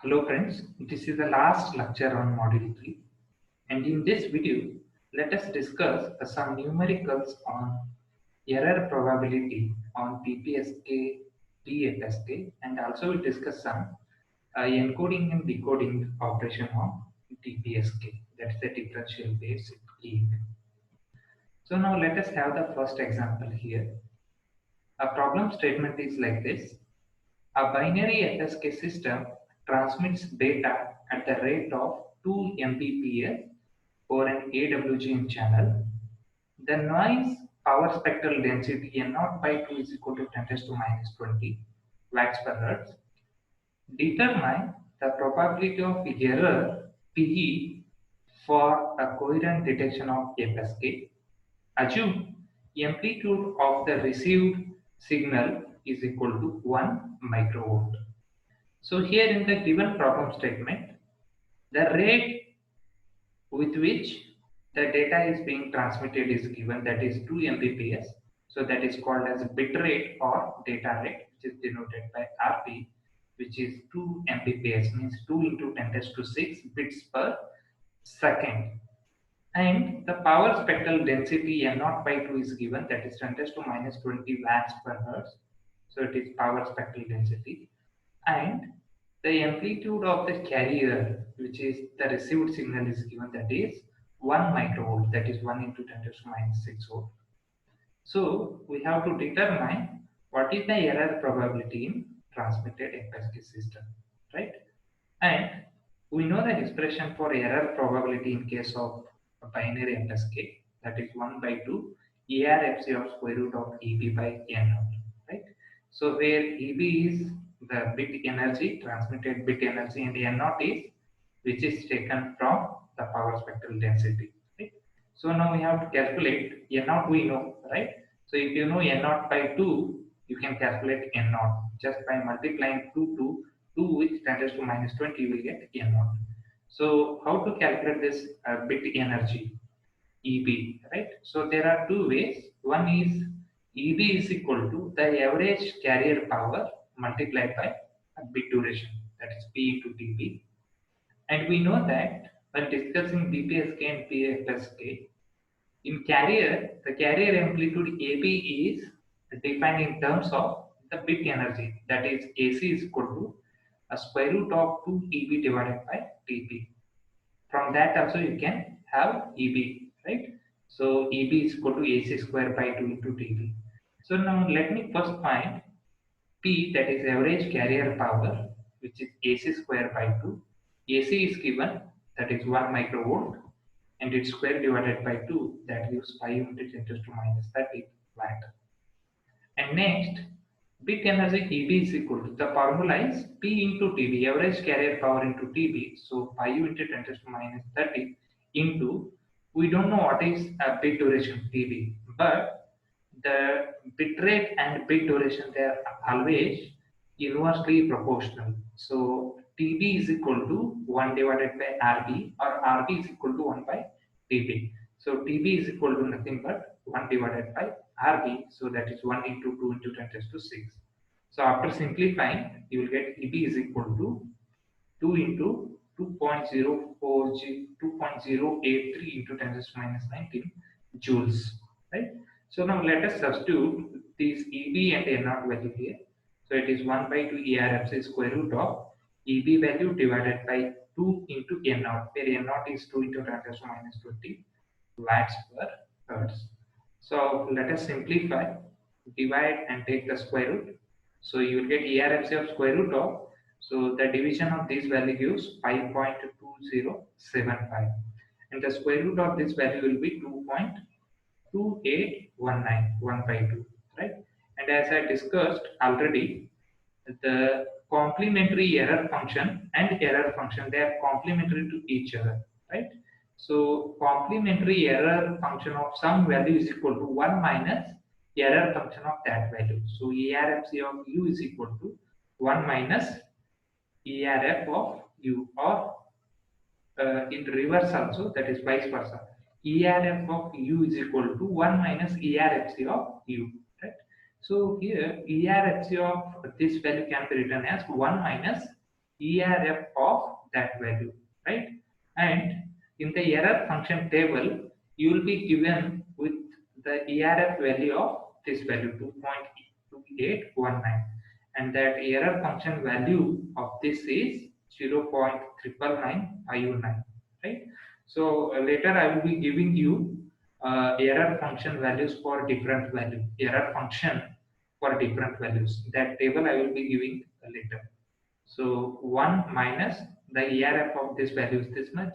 Hello friends, this is the last lecture on Module 3, and in this video, let us discuss some numericals on error probability on BPSK, BFSK, and also we discuss some encoding and decoding operation on DPSK, that's the differential basic key. So now let us have the first example here. A problem statement is like this. A binary FSK system transmits data at the rate of 2 Mbps over an AWGN channel. The noise power spectral density N0 by 2 is equal to 10 to minus 20 watts per hertz. Determine the probability of error PE for a coherent detection of FSK. Assume amplitude of the received signal is equal to 1 microvolt. So here in the given problem statement, the rate with which the data is being transmitted is given, that is 2 Mbps. So that is called as bit rate or data rate, which is denoted by RP, which is 2 Mbps, means 2 into 10 to 6 bits per second. And the power spectral density N0 by 2 is given, that is 10 to minus 20 watts per hertz. So it is power spectral density. And the amplitude of the carrier, which is the received signal, is given, that is 1 microvolt, that is 1 into 10 to minus 6 volt. So we have to determine what is the error probability in transmitted FSK system, right? And we know the expression for error probability in case of a binary FSK, that is 1 by 2 ERFC of square root of EB by N0, right? So where EB is the bit energy, transmitted bit energy, and N0 is which is taken from the power spectral density, right? So now we have to calculate N0, we know, right? So if you know N0 by 2, you can calculate N0 just by multiplying 2 with 10 to minus 20, you will get N0. So how to calculate this bit energy, EB, right? So there are two ways. One is EB is equal to the average carrier power multiplied by a bit duration, that is P into dB. And we know that when discussing BPSK and BFSK, in carrier, the carrier amplitude AB is defined in terms of the bit energy, that is AC is equal to a square root of 2 EB divided by dB. From that also you can have EB, right? So EB is equal to AC square by 2 into dB. So now let me first find P, that is average carrier power, which is AC square by 2. AC is given, that is 1 microvolt, and its square divided by 2, that gives 5 into 10 to minus 30 watt. And next, bit energy EB is equal to, the formula is P into TB, average carrier power into TB. So 5 into 10 to minus 30 into, we don't know what is a bit duration TB, but the bit rate and bit duration, they are always inversely proportional. So TB is equal to 1 divided by RB, or RB is equal to 1 by TB. So TB is equal to nothing but 1 divided by RB. So that is 1 into 2 into 10 to 6. So after simplifying, you will get EB is equal to 2 into 2.083 into 10 to minus 19 joules, right? So now let us substitute this EB and N0 value here. So it is 1 by 2 ERFC square root of EB value divided by 2 into N0, where N0 is 2 into 10 to minus 20 watts per hertz. So let us simplify, divide and take the square root. So you will get ERFC of square root of, so the division of this value gives 5.2075, and the square root of this value will be 2.2819, 1 by 2, right? And as I discussed already, the complementary error function and error function, they are complementary to each other, right? So complementary error function of some value is equal to 1 minus error function of that value. So ERFC of U is equal to 1 minus ERF of U, or in reverse also, that is vice versa. ERF of U is equal to 1 minus ERFC of U, so here ERFC of this value can be written as 1 minus ERF of that value, right? And in the error function table, you will be given with the ERF value of this value 2.2819, and that error function value of this is 0.99959, right? So later I will be giving you error function values for different value, error function for different values. That table I will be giving later. So 1 minus the ERF of this value is this much.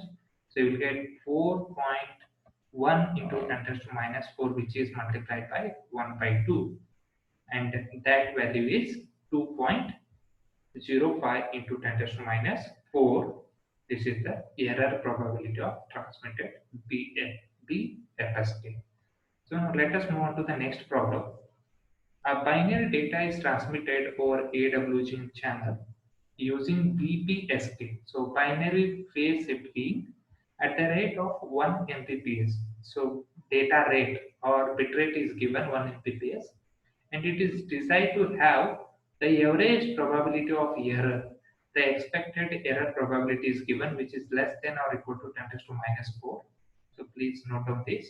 So you will get 4.1 into 10 raised to minus 4, which is multiplied by 1 by 2. And that value is 2.05 into 10 raised to minus 4. This is the error probability of transmitted BFSK. So now let us move on to the next problem. A binary data is transmitted over AWG channel using BPSK. So binary phase shifting at the rate of 1 Mbps. So data rate or bit rate is given 1 Mbps, and it is designed to have the average probability of error. The expected error probability is given, which is less than or equal to 10 raised to minus 4. So please note of this.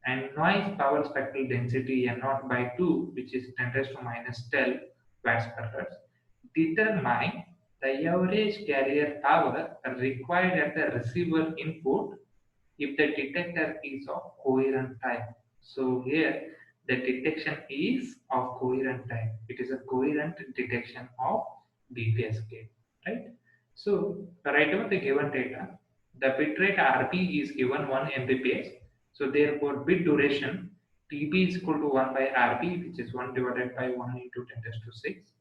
And noise power spectral density N0 by 2, which is 10 raised to minus 12 watts per hertz, determine the average carrier power required at the receiver input if the detector is of coherent type. So here the detection is of coherent type. It is a coherent detection of BPSK, right? So write down the given data. The bitrate RB is given 1 Mbps. So therefore bit duration TB is equal to 1 by RB, which is 1 divided by 1 into 10 raised to 6.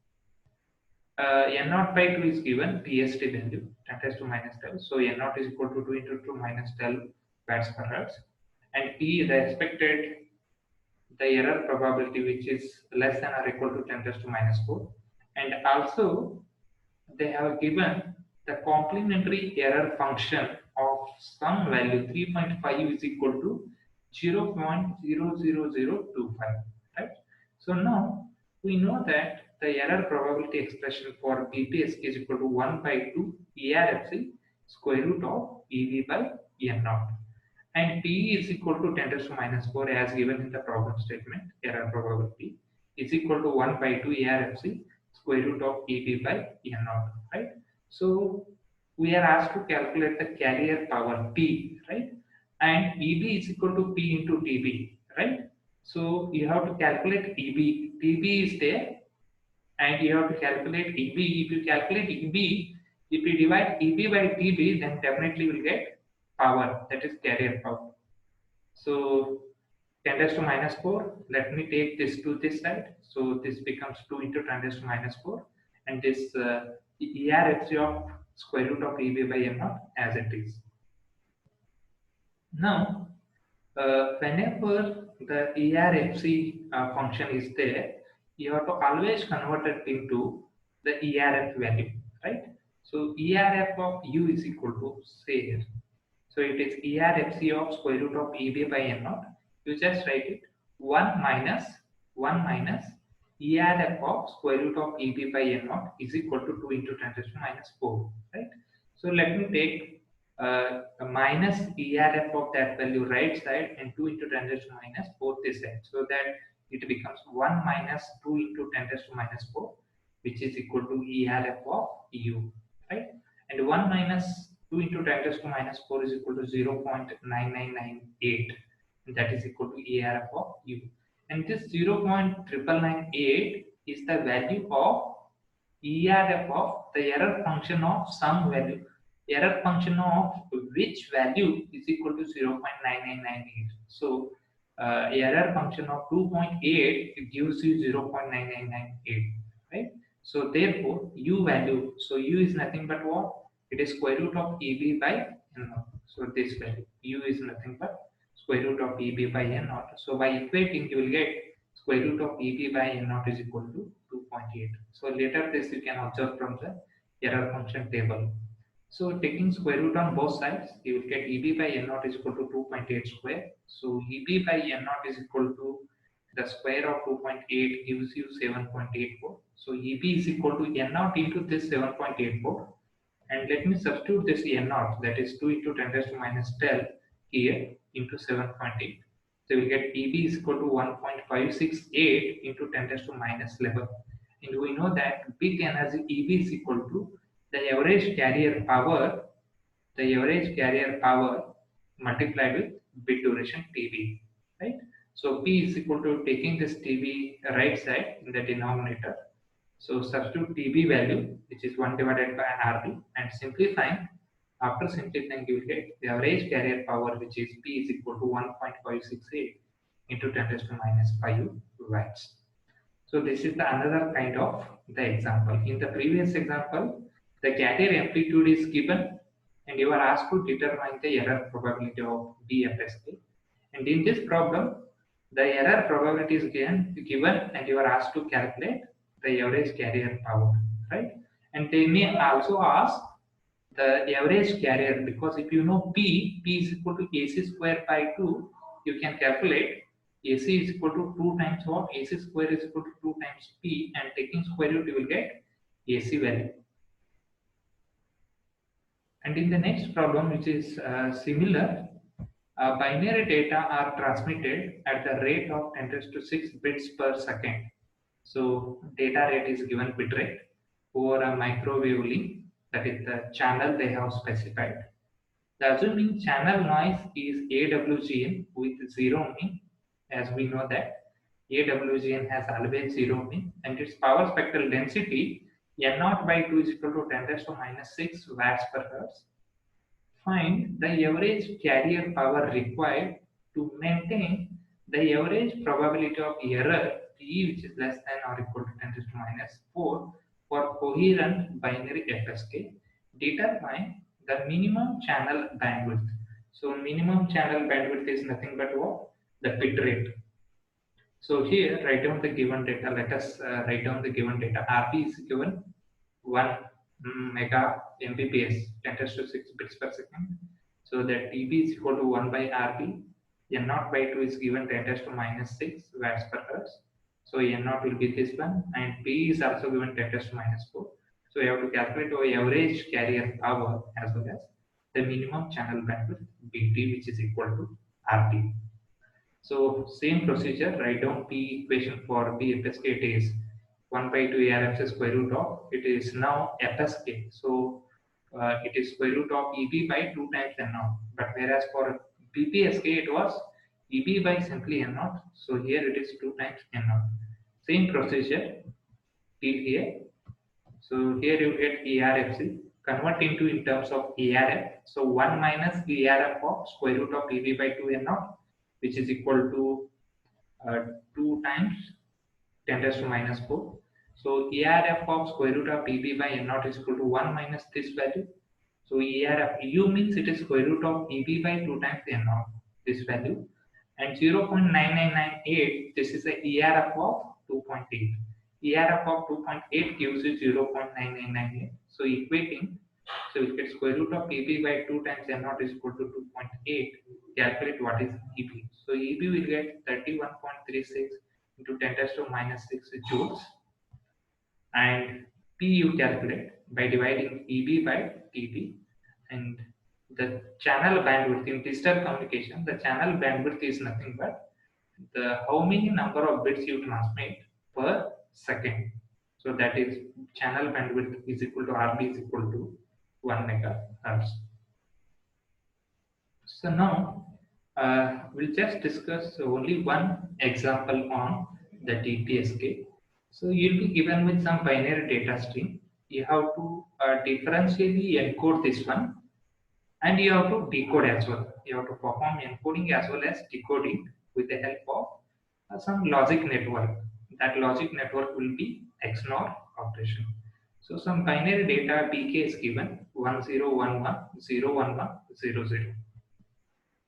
N0 by 2 is given PST value 10 raised to minus 12. So N0 is equal to 2 into 2 minus 12 watts per hertz. And P, the expected, the error probability, which is less than or equal to 10 raised to minus 4. And also they have given the complementary error function of some value 3.5 is equal to 0.00025, right? So now we know that the error probability expression for BPSK is equal to 1 by 2 ERFC square root of EV by N0, and P is equal to 10 raised to minus 4 as given in the problem statement. Error probability is equal to 1 by 2 ARFC square root of EB by N0, right? So we are asked to calculate the carrier power P, right? And EB is equal to P into TB, right? So you have to calculate EB. TB is there, and you have to calculate EB. If you calculate EB, if you divide EB by TB, then definitely you will get power, that is carrier power. So 10 raised to minus 4, let me take this to this side. So this becomes 2 into 10 raised to minus 4, and this ERFC of square root of EB by M0 as it is. Now, whenever the ERFC function is there, you have to always convert it into the ERF value, right? So ERF of U is equal to, say here, so it is ERFC of square root of EB by N0. You just write it 1 minus ERF of square root of EB by N0 is equal to 2 into 10 raised to minus 4, right? So let me take a minus ERF of that value right side and 2 into 10 raised to minus 4 this side, so that it becomes 1 minus 2 into 10 raised to minus 4, which is equal to ERF of U, right? And 1 minus 2 into 10 raised to minus 4 is equal to 0.9998, that is equal to ERF of U. And this 0.9998 is the value of ERF of the error function of some value. Error function of which value is equal to 0.9998. So error function of 2.8 gives you 0.9998, right? So therefore U value, so U is nothing but what? It is square root of EB by N0. So this value U is nothing but square root of EB by N0. So by equating you will get square root of EB by N0 is equal to 2.8. So later this you can observe from the error function table. So taking square root on both sides, you will get EB by N0 is equal to 2.8 square. So EB by N0 is equal to The square of 2.8 gives you 7.84. So EB is equal to N naught into this 7.84. And let me substitute this N naught, that is 2 into 10 raised to minus 12 here into 7.8. So we get EB is equal to 1.568 into 10 raised to minus 11. And we know that big energy EB is equal to the average carrier power, multiplied with bit duration TB, right? So P is equal to taking this TB right side in the denominator. So substitute TB value, which is 1 divided by RB, and simplifying. After simplifying, you will get the average carrier power, which is P is equal to 1.568 into 10 raised to minus 5 watts. So this is the another kind of the example. In the previous example, the carrier amplitude is given and you are asked to determine the error probability of BFSK. And in this problem, the error probability is given and you are asked to calculate the average carrier power, right? And they may also ask the average carrier, because if you know P is equal to AC square by 2, you can calculate AC is equal to 2 times what? AC square is equal to 2 times P, and taking square root you will get AC value. And in the next problem, which is similar, binary data are transmitted at the rate of 10 raised to 6 bits per second. So data rate is given bit rate over a microwave link, that is the channel they have specified. The assuming channel noise is AWGN with zero mean, as we know that AWGN has always zero mean, and its power spectral density N0 by 2 is equal to 10 raised to minus 6 watts per hertz. Find the average carrier power required to maintain the average probability of error P, which is less than or equal to 10 raised to minus 4 for coherent binary FSK. Determine the minimum channel bandwidth. So minimum channel bandwidth is nothing but what? The bit rate. So here write down the given data. Let us write down the given data. RP is given 1 mega Mbps, 10 raised to 6 bits per second. So that TB is equal to 1 by RB. N0 by 2 is given 10 raised to minus 6 watts per hertz. So N0 will be this one, and P is also given 10 raised to minus 4. So you have to calculate our average carrier power as well as the minimum channel bandwidth BT, which is equal to RT. So same procedure, write down P equation for BFSK. It is 1 by 2 ARF's square root of, it is now FSK. So it is square root of EB by 2 times N0. But whereas for BPSK it was EB by simply N0. So here it is 2 times N0. Same procedure till here. So here you get ARFC. Convert into in terms of ARF. So 1 minus ARF of square root of EB by 2 N0, which is equal to 2 times 10 raised to minus 4. So ARF of square root of EB by N0 is equal to 1 minus this value. So ARF U means it is square root of EB by 2 times N0, this value. And 0.9998, this is the ARF of 2.8. ARF of 2.8 gives you 0.9998. So equating, so we get square root of EB by 2 times N0 is equal to 2.8. Calculate what is EB. So EB will get 31.36 into 10 raised to minus 6 joules, and P you calculate by dividing EB by TB. And the channel bandwidth in digital communication, the channel bandwidth is nothing but the how many number of bits you transmit per second. So that is channel bandwidth is equal to RB is equal to 1 megahertz. So now we'll just discuss only one example on the DPSK. So you'll be given with some binary data stream. You have to differentially encode this one, and you have to decode as well. You have to perform encoding as well as decoding with the help of some logic network. That logic network will be XNOR operation. So some binary data BK is given 1011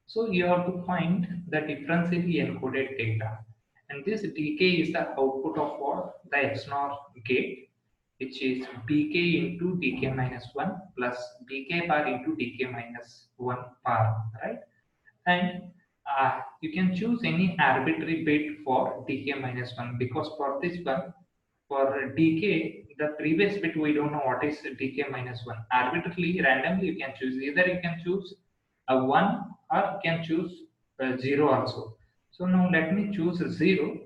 So you have to find the differentially encoded data, and this DK is the output of what? The XNOR gate, which is BK into DK minus 1 plus BK bar into DK minus 1 bar, right? And You can choose any arbitrary bit for dk minus 1 because for this one, for dk, the previous bit we don't know what is dk minus 1. Arbitrarily, randomly, you can choose either you can choose a 1 or you can choose a 0 also. So now let me choose a 0.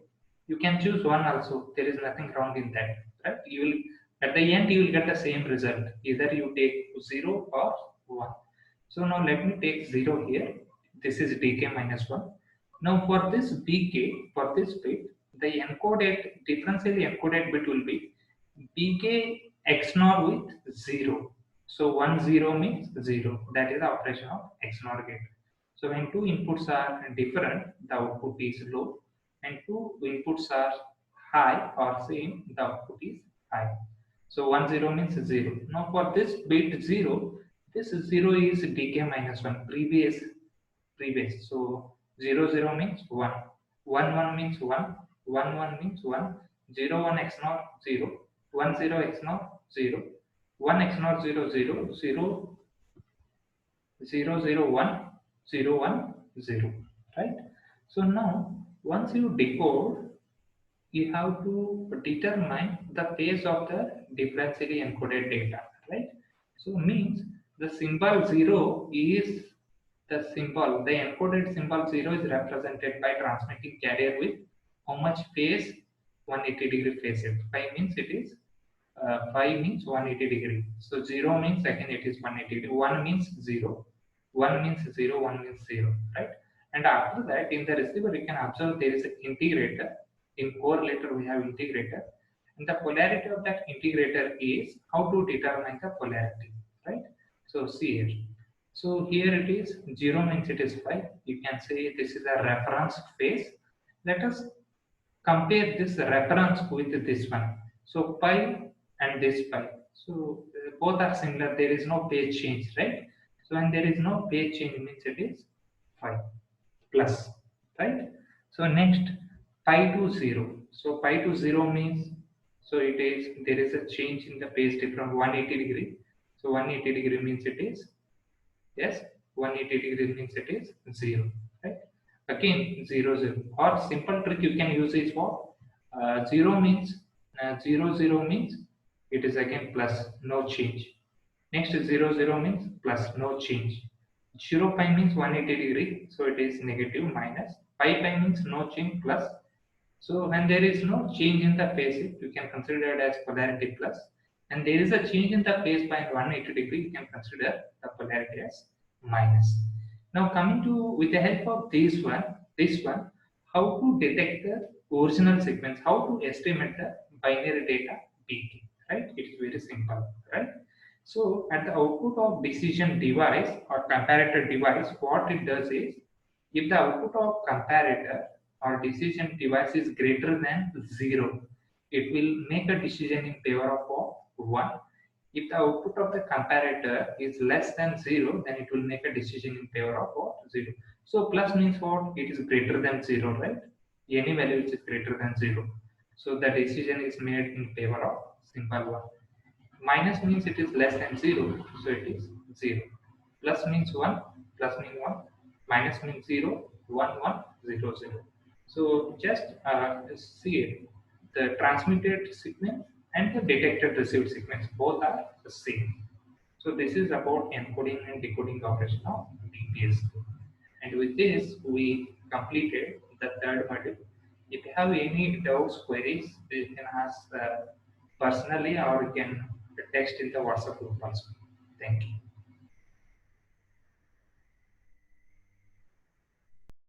You can choose 1 also. There is nothing wrong in that. Right? You will at the end you will get the same result. Either you take 0 or 1. So now let me take 0 here. This is dk minus 1. Now for this bk, for this bit, the encoded, differentially encoded bit will be bk XNOR with 0. So 1 0 means 0. That is the operation of XNOR gate. So when two inputs are different, the output is low. And two inputs are high or same, the output is high. So 1 0 means 0. Now for this bit 0, this 0 is dk minus 1, previous. So 0 0 means 1. 1 1 means 1. 1 1 means 1. 0 1 XNOR 0. 1 0 XNOR 0. 1 XNOR 0 0. 0 0 0 1 0 1 0. Right? So now once you decode, you have to determine the phase of the differentially encoded data, right? So means the symbol 0 is the symbol, the encoded symbol 0 is represented by transmitting carrier with how much phase? 180-degree phase shift. Pi means it is 5 means 180 degree. So 0 means again it is 180 degree. 1 means 0. 1 means 0, 1 means 0, right? And after that, in the receiver, you can observe there is an integrator. In correlator, we have integrator. And the polarity of that integrator is how to determine the polarity, right? So see here. So here it is 0 means it is 5. You can say this is a reference phase. Let us compare this reference with this one. So pi and this pi. So both are similar. There is no phase change, right? So when there is no phase change means it is 5 plus, right? So next pi to 0. So pi to 0 means so it is there is a change in the phase difference 180 degree. So 180 degree means it is yes 180 degree means it is 0, right? Again 0 0 or simple trick you can use is what 0 means 0 0 means it is again plus no change. Next 0 0 means plus no change. 0 pi means 180 degree, so it is negative minus. Pi means no change plus. So when there is no change in the phase, you can consider it as polarity plus. And there is a change in the phase by 180 degree, you can consider the polarity as minus. Now coming to with the help of this one, how to detect the original sequence, how to estimate the binary data BK, right? It is very simple, right? So at the output of decision device or comparator device, what it does is, if the output of comparator or decision device is greater than 0, it will make a decision in favor of 1. If the output of the comparator is less than 0, then it will make a decision in favor of 0. So plus means what? It is greater than 0, right? Any value which is greater than 0. So the decision is made in favor of symbol 1. Minus means it is less than 0, so it is 0. Plus means 1, plus means 1. Minus means 0, 1, 1, 0, 0. So just see it. The transmitted sequence and the detected received sequence both are the same. So this is about encoding and decoding operation of DPSK. And with this, we completed the third module. If you have any doubts, queries, you can ask personally or you can text in the WhatsApp group also. Thank you.